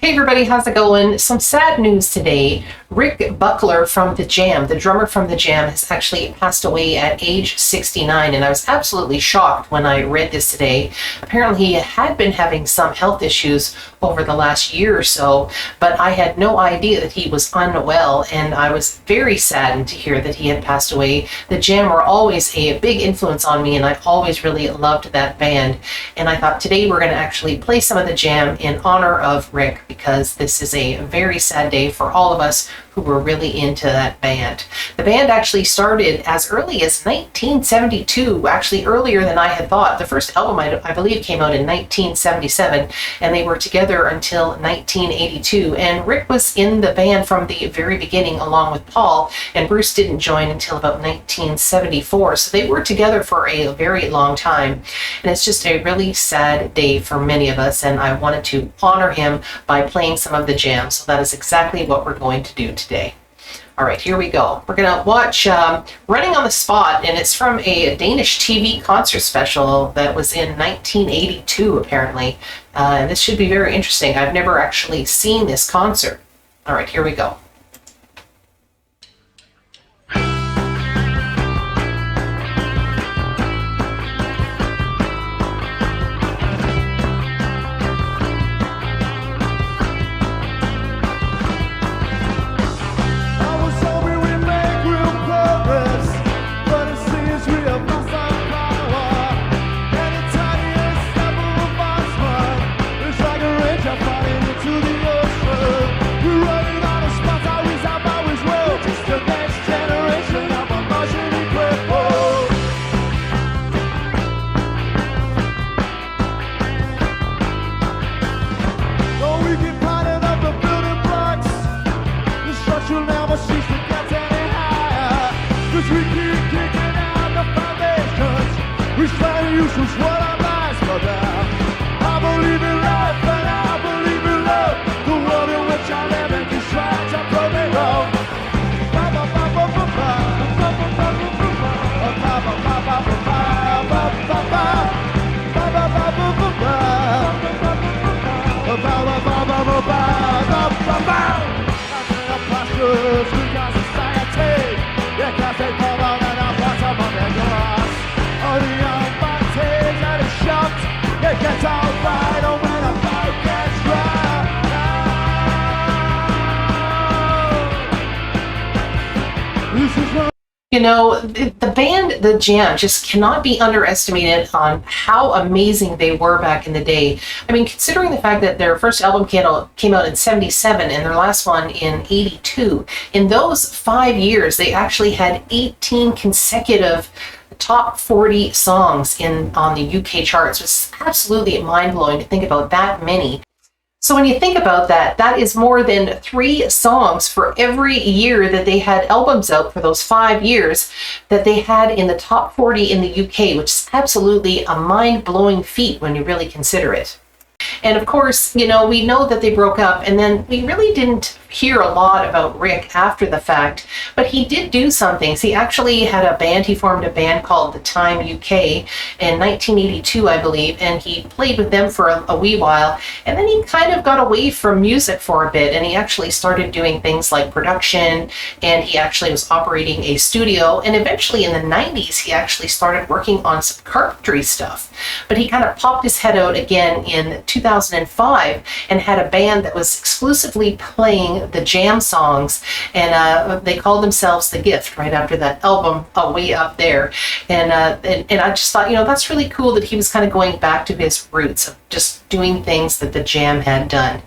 Hey everybody, how's it going? Some sad news today. Rick Buckler from THEJAM, the drummer from THEJAM, has actually passed away at age 69, and I was absolutely shocked when I read this today. Apparently he had been having some health issues over the last year or so, but I had no idea that he was unwell, and I was very saddened to hear that he had passed away. THEJAM were always a big influence on me, and I always really loved that band, and I thought today we're going to actually play some of THEJAM in honor of Rick, because this is a very sad day for all of us who were really into that band. The band actually started as early as 1972, actually earlier than I had thought. The first album, I believe, came out in 1977, and they were together until 1982. And Rick was in the band from the very beginning along with Paul, and Bruce didn't join until about 1974. So they were together for a very long time. And it's just a really sad day for many of us, and I wanted to honor him by playing some of THEJAM. So that is exactly what we're going to do today. All right, here we go. We're going to watch Running on the Spot, and it's from a Danish TV concert special that was in 1982, apparently. And this should be very interesting. I've never actually seen this concert. All right, here we go. You know, the band, THEJAM, just cannot be underestimated on how amazing they were back in the day. I mean, considering the fact that their first album came out in 77 and their last one in 82, in those 5 years, they actually had 18 consecutive top 40 songs on the UK charts. It's absolutely mind-blowing to think about that many. So when you think about that, that is more than 3 songs for every year that they had albums out for those 5 years that they had in the top 40 in the UK, which is absolutely a mind-blowing feat when you really consider it. And of course, you know, we know that they broke up, and then we really didn't hear a lot about Rick after the fact, but he did do some things. He actually had a band. He formed a band called The Time UK in 1982, I believe, and he played with them for a wee while, and then he kind of got away from music for a bit, and he actually started doing things like production, and he actually was operating a studio, and eventually in the 90s he actually started working on some carpentry stuff. But he kind of popped his head out again in 2005 and had a band that was exclusively playing THEJAM songs, and they called themselves The Gift right after that album, Way Up There. And I just thought, you know, that's really cool that he was kind of going back to his roots of just doing things that THEJAM had done.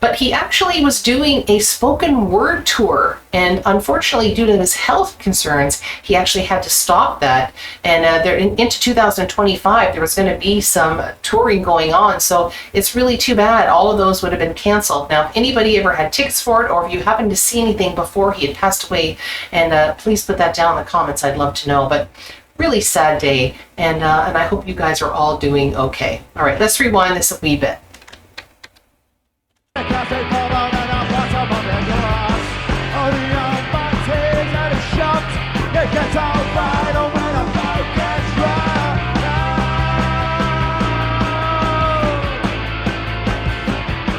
But he actually was doing a spoken word tour, and unfortunately, due to his health concerns, he actually had to stop that. And into 2025, there was going to be some touring going on, so it's really too bad. All of those would have been canceled. Now, if anybody ever had tickets for it, or if you happened to see anything before he had passed away, and please put that down in the comments. I'd love to know. But really sad day, and I hope you guys are all doing okay. All right, let's rewind this a wee bit.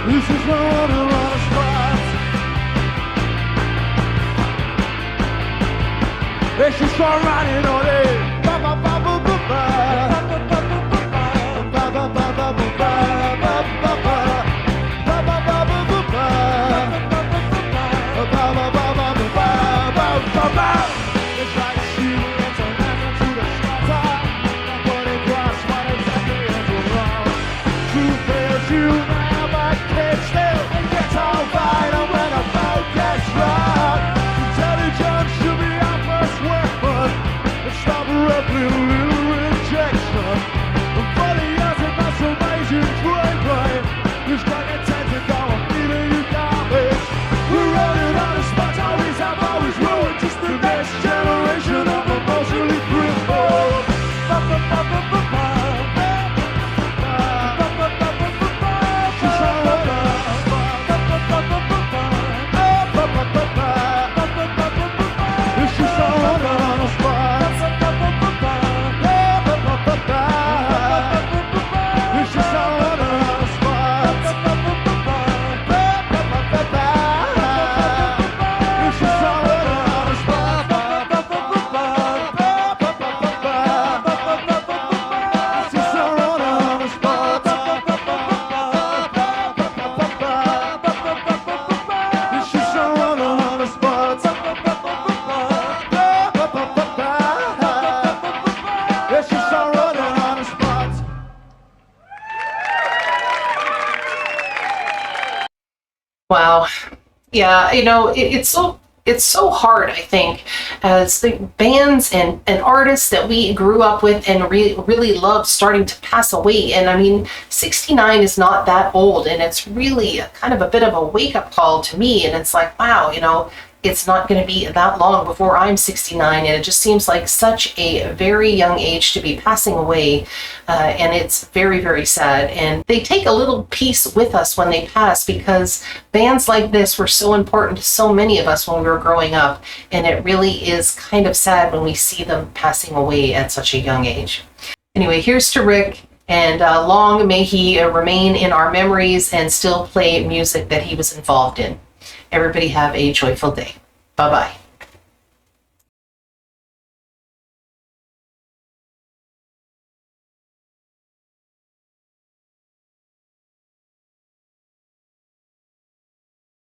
This is not Let's just start riding on it. Ba ba ba ba ba ba. Ba ba ba ba ba ba ba ba ba. Ba ba ba ba ba ba. Ba ba ba ba ba ba ba ba. It's like shooting at an anthem to the starter. But it cross what exactly is wrong. Truth is you never can still. It gets all right when a boat gets wrong. Intelligence should be our first weapon. Let's stop roughly a little rejection. For the years of masturbation, brain. This got your time to go, I'm feeling you garbage. We're running out of spots, always have always ruined. Just the next generation of emotionally crippled. Ba ba ba ba ba ba. Ba ba ba ba ba ba. She's all on us. Ba ba ba ba ba ba. Ba ba ba ba. Ba ba ba ba ba. It's just all on us. Ba ba ba ba ba ba. Ba ba ba ba ba. It's just all on us. Ba ba ba ba ba ba. Ba ba ba ba ba. It's just all on us. Ba ba ba ba ba ba. Ba ba ba ba ba. It's just all on us. Ba ba ba ba ba ba. It's just all on us. Ba ba ba ba ba. It's just all on us. Wow. Yeah, it's so hard, I think, as the bands and artists that we grew up with and really loved starting to pass away. And I mean, 69 is not that old, and it's really kind of a bit of a wake-up call to me. And it's like, wow, it's not going to be that long before I'm 69, and it just seems like such a very young age to be passing away, and it's very, very sad. And they take a little piece with us when they pass, because bands like this were so important to so many of us when we were growing up, and it really is kind of sad when we see them passing away at such a young age. Anyway, here's to Rick, and long may he remain in our memories and still play music that he was involved in. Everybody have a joyful day. Bye-bye.